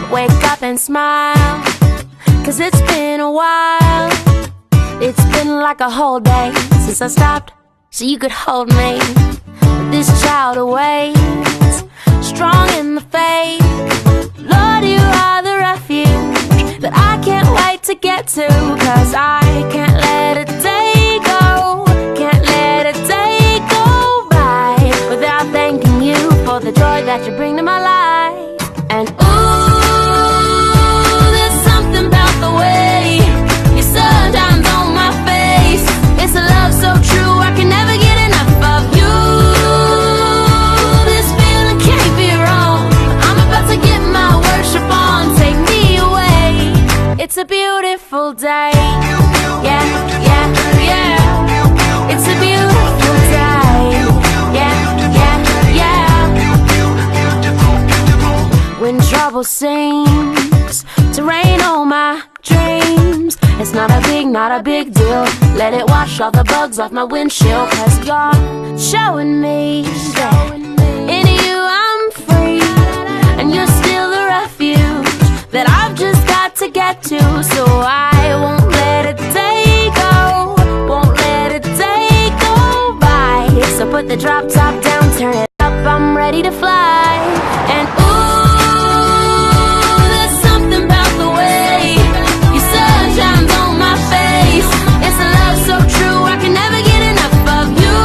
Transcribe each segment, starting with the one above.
Wake up and smile, 'cause it's been a while. It's been like a whole day since I stopped so you could hold me. This child awaits, strong in the faith. Lord, you are the refuge that I can't wait to get to, 'cause I can't let a day go, can't let a day go by without thanking you for the joy that you bring to my life. And ooh, there's something about the way your sun shines on my face. It's a love so true, I can never get enough of you. This feeling can't be wrong. I'm about to get my worship on. Take me away. It's a beautiful day. Yeah, yeah, yeah. It's a beautiful day. Yeah, yeah, yeah. When trouble seems to rain on my dreams, it's not a big deal. Let it wash all the bugs off my windshield, 'cause you're showing me that in you I'm free, and you're still the refuge that I've just got to get to. So I won't let a day go, won't let a day go by. So put the drop top down, turn it up, I'm ready to fly. And ooh, there's something about the way your sun shines on my face. It's a love so true, I can never get enough of you.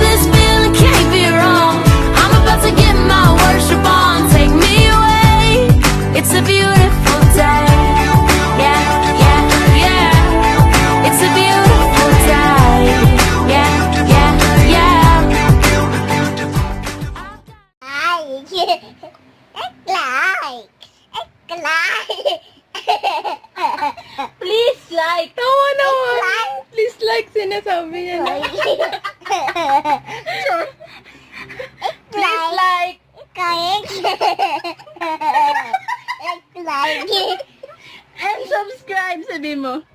This feeling can't be wrong. I'm about to get my worship on. Take me away. It's a beautiful day. Yeah, yeah, yeah. It's a beautiful day. Yeah, yeah, yeah. Please like. Tawa naman. Please like sinasabi niya na. Please like. And subscribe, sabi mo.